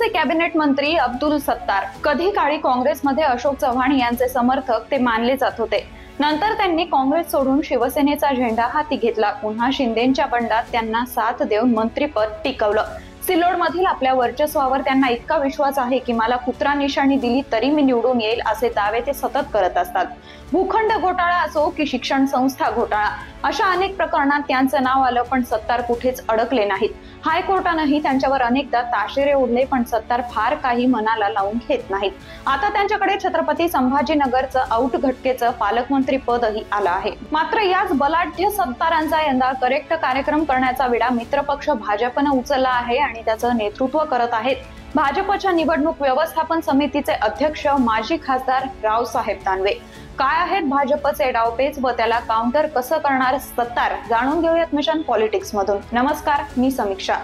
भाजपचे कॅबिनेट मंत्री अब्दुल सत्तार कधी काळी काँग्रेसमध्ये अशोक चव्हाण यांचे समर्थक ते मानले जात होते। नंतर त्यांनी काँग्रेस सोडून शिवसेनेचा झेंडा हाती घेतला। पुन्हा शिंदेंच्या बंडात त्यांना साथ देऊन मंत्रिपद टिकवलं। सिल्लोडमधील आपल्या वर्चस्वावर त्यांना इतका विश्वास आहे की मला कुत्रा निशाणी दिली तरी मी निवडून येईल असे दावे ते सतत करत असतात। भूखंड घोटाळा असो की शिक्षण संस्था घोटाळा, अशा अनेक प्रकरणात त्यांचं नाव आलं, पण सत्तार कुठेच अडकले नाहीत। हायकोर्टानेही त्यांच्यावर अनेकदा ताशेरे ओढले, पण सत्तार फार काही मनाला लावून घेत नाहीत। आता त्यांच्याकडे छत्रपती संभाजीनगरचं आउट घटकेचं पालकमंत्री पदही आलं आहे। मात्र याच बलाढ्य सत्तारांचा यंदा करेक्ट कार्यक्रम करण्याचा विडा मित्रपक्ष भाजपनं उचलला आहे आणि त्याचं नेतृत्व करत आहेत भाजपच्या निवडणूक व्यवस्थापन समितीचे अध्यक्ष माजी खासदार रावसाहेब दानवे। काय आहेत भाजपचे डावपेच व त्याला काउंटर कसं करणार सत्तार, जाणून घेऊयात मिशन पॉलिटिक्स मधून। नमस्कार, मी समीक्षा।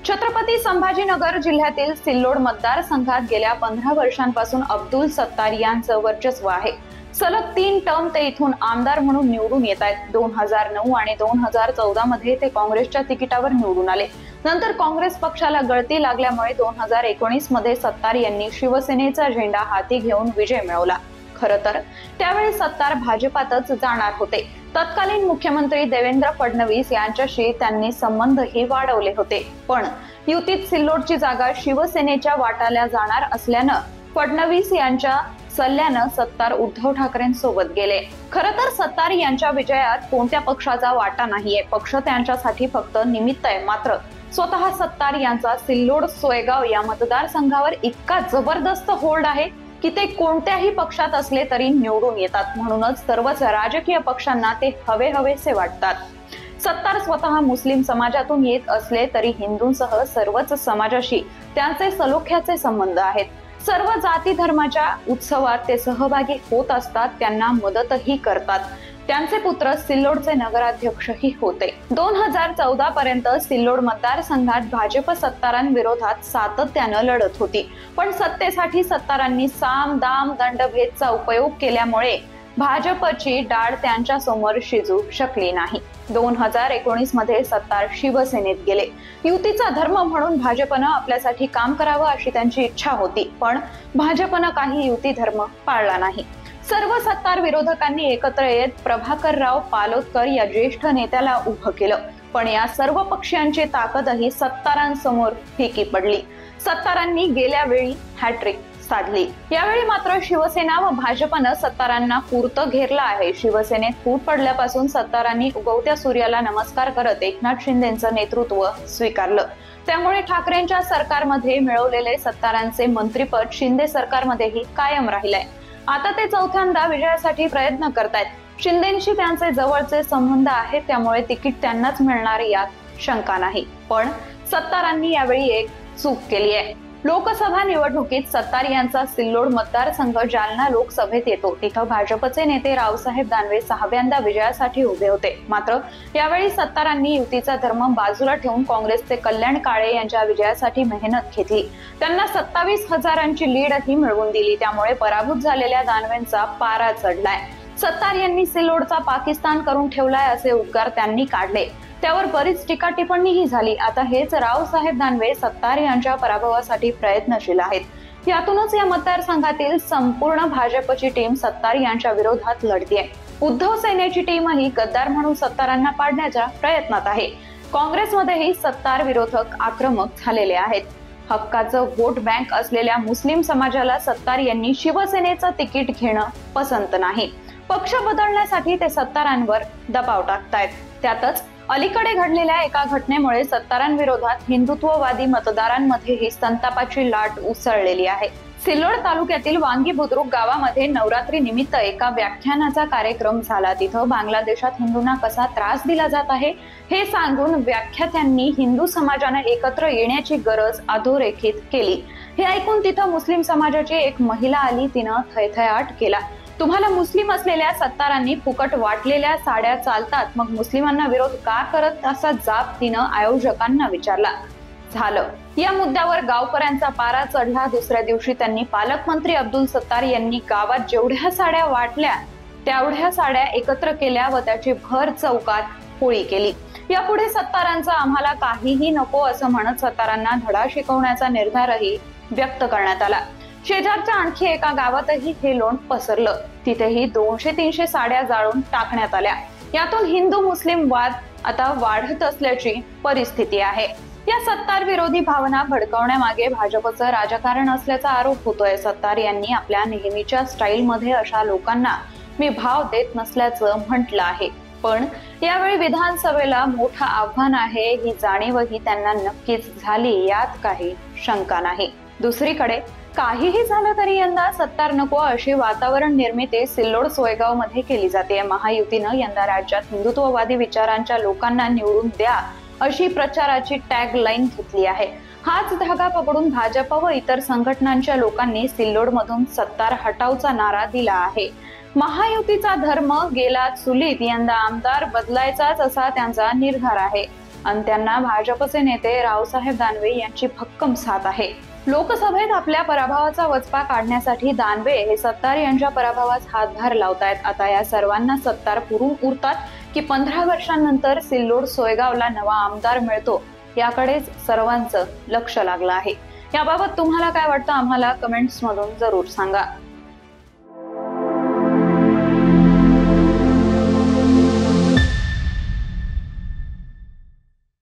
छत्रपती संभाजीनगर जिल्ह्यातील सिल्लोड मतदारसंघात गेल्या 15 वर्षांपासून अब्दुल सत्तार यांचं वर्चस्व आहे। सलग 3 टर्म ते इथून आमदार म्हणून निवडून येत आहेत। 2009 आणि 2014 मध्ये ते काँग्रेसच्या तिकिटावर निवडून आले। नंतर काँग्रेस पक्षाला गळती लागल्यामुळे 2019 मध्ये सत्तार यांनी शिवसेनेचा झेंडा हाती घेऊन विजय मिळवला। खरं तर त्यावेळी सत्तार भाजपातच जाणार होते। तत्कालीन मुख्यमंत्री देवेंद्र फडणवीस यांच्याशी त्यांनी संबंधही वाढवले होते, पण युतीत सिल्लोडची जागा शिवसेनेच्या वाट्याला जाणार असल्यानं फडणवीस यांच्या सल्ल्यानं सत्तार उद्धव ठाकरेंसोबत गेले। खरं तर सत्तार यांच्या विजयात कोणत्या पक्षाचा वाटा नाहीये, पक्ष त्यांच्यासाठी फक्त निमित्त आहे। मात्र स्वतः सत्तार यांचा सिल्लोड सोयगाव या मतदारसंघावर इतका जबरदस्त होल्ड आहे की ते कोणत्याही पक्षात असले तरी निवडून येतात। म्हणूनच सर्वच राजकीय पक्षांना ते हवेहवेसे वाटतात। सत्तार स्वतः मुस्लिम समाजातून येत असले तरी हिंदूंसह सर्वच समाजाशी त्यांचे सलोख्याचे संबंध आहेत। सर्व जाती धर्माच्या उत्सवात ते सहभागी होत असतात, त्यांना मदतही करतात। त्यांचे पुत्र सिल्लोडचे नगराध्यक्षही होते। 2014 पर्यंत सिल्लोड मतदारसंघात भाजप सत्तारांविरोधात सातत्यानं लढत होती, पण सत्तेसाठी सत्तारांनी साम दाम दंडभेदचा उपयोग केल्यामुळे भाजपची डाळ त्यांच्या समोर शिजू शकली नाही। 2019 मध्ये सत्तार शिवसेनेत गेले। युतीचा धर्म म्हणून भाजपनं आपल्यासाठी काम करावं अशी त्यांची इच्छा होती, पण भाजपनं काही युती धर्म पाळला नाही। सर्व सत्तार विरोधकांनी एकत्र येत प्रभाकरराव पालोदकर या ज्येष्ठ नेत्याला उभं केलं, पण या सर्व पक्षांची ताकदही सत्तारांसमोर फिकी पडली। सत्तारांनी गेल्या वेळी हॅट्रिक साधली। यावेळी मात्र शिवसेना व भाजपनं सत्तारांना पुरतं घेरलं आहे। शिवसेनेत फूट पडल्यापासून सत्तारांनी उगवत्या सूर्याला नमस्कार करत एकनाथ शिंदेंचं नेतृत्व स्वीकारलं। त्यामुळे ठाकरेंच्या सरकारमध्ये मिळवलेले सत्तारांचे मंत्रिपद शिंदे सरकारमध्येही कायम राहिलंय। आता ते चौथ्यांदा विजयासाठी प्रयत्न करतायत। शिंदेंशी त्यांचे जवळचे संबंध आहेत, त्यामुळे तिकीट त्यांनाच मिळणार यात शंका नाही। पण सत्तारांनी यावेळी एक चूक केली आहे। लोकसभा निवडणुकीत सत्तार यांचा सिल्लोड मतदारसंघ जालना लोकसभेत येतो। तिथं भाजपचे नेते रावसाहेब दानवे 6व्यांदा विजयासाठी उभे होते। मात्र यावेळी सत्तारांनी युतीचा धर्म बाजूला ठेवून काँग्रेसचे कल्याण काळे यांच्या विजयासाठी मेहनत घेतली। त्यांना 27,000ची लीडही मिळवून दिली। त्यामुळे पराभूत झालेल्या दानवेंचा पारा चढलाय। सत्तार यांनी सिल्लोडचा पाकिस्तान करून ठेवलाय असे उद्गार त्यांनी काढले। त्यावर बरीच टीका टिप्पणीही झाली। आता हेच रावसाहेब दानवे सत्तार यांच्या पराभवासाठी प्रयत्नशील आहेत। यातूनच या मतदारसंघातील संपूर्ण भाजपची टीम सत्तार यांच्या विरोधात लढतीये। उद्धव सेनेची टीमही गद्दार म्हणून सत्तारांना पाडण्याच्या प्रयत्नात आहे। काँग्रेसमध्येही सत्तार विरोधक आक्रमक झालेले आहेत। हक्काचं व्होट बँक असलेल्या मुस्लिम समाजाला सत्तार यांनी शिवसेनेचं तिकीट घेणं पसंत नाही। पक्ष बदलण्यासाठी ते सत्तारांवर दबाव टाकतायत। त्यातच अलीकडे घडलेल्या एका घटनेमुळे सत्तारांविरोधात हिंदुत्ववादी मतदारांमध्येही संतापाची लाट उसळलेली आहे। सिल्लोड तालुक्यातील वांगी बुद्रुक गावामध्ये नवरात्री निमित्त एका व्याख्यानाचा कार्यक्रम झाला। तिथं बांगलादेशात हिंदूंना कसा त्रास दिला जात आहे हे सांगून व्याख्यात्यांनी हिंदू समाजाने एकत्र येण्याची गरज अधोरेखित केली। हे ऐकून तिथं मुस्लिम समाजाची एक महिला आली, तिनं थैथयाट केला। तुम्हाला मुस्लिम असलेल्या सत्तारांनी फुकट वाटलेल्या साड्या चालतात, मग मुस्लिमांना विरोध का करत, असा जाब तिनं आयोजकांना विचारला। झालं या मुद्द्यावर गावकऱ्यांचा पारा चढला। दुसऱ्या दिवशी त्यांनी पालकमंत्री अब्दुल सत्तार यांनी गावात जेवढ्या साड्या वाटल्या तेवढ्या साड्या एकत्र केल्या व त्याची भर चौकात होळी केली। यापुढे सत्तारांचा आम्हाला काहीही नको असं म्हणत सत्तारांना धडा शिकवण्याचा निर्धारही व्यक्त करण्यात आला। शेजारच्या आणखी एका गावातही हे लोण पसरलं। तिथेही 200-300 साड्या जाळून टाकण्यात आल्या। यातून हिंदू मुस्लिम वाद आता वाढत असल्याची परिस्थिती आहे। या सत्तार विरोधी भावना भडकवण्यामागे भाजपचं राजकारण असल्याचा आरोप होतोय। सत्तार यांनी आपल्या नेहमीच्या स्टाईलमध्ये अशा लोकांना मी भाव देत नसल्याचं म्हटलं आहे, पण यावेळी विधानसभेला मोठं आव्हान आहे ही जाणीवही त्यांना नक्कीच झाली, यात काही शंका नाही। दुसरीकडे काहीही झालं तरी यंदा सत्तार नको अशी वातावरण निर्मिती सिल्लोड सोयगाव मध्ये केली जाते। महायुतीनं यंदा राज्यात हिंदुत्ववादी विचारांच्या लोकांना निवडून द्या अशी प्रचाराची टॅग लाईन घेतली आहे। हाच धागा पकडून भाजप व इतर संघटनांच्या लोकांनी सिल्लोड मधून सत्तार हटावचा नारा दिला आहे। महायुतीचा धर्म गेला चुलीत, यंदा आमदार बदलायचाच असा त्यांचा निर्धार आहे आणि त्यांना भाजपचे नेते रावसाहेब दानवे यांची भक्कम साथ आहे। लोकसभेत आपल्या पराभवाचा वचपा काढण्यासाठी दानवे हे सत्तार यांच्या पराभवास हातभार लावतायत। आता या सर्वांना सत्तार पुरून उरतात की 15 वर्षांनंतर सिल्लोड सोयगावला नवा आमदार मिळतो, याकडेच सर्वांचं लक्ष लागलं आहे। याबाबत तुम्हाला काय वाटतं आम्हाला कमेंट्स मधून जरूर सांगा।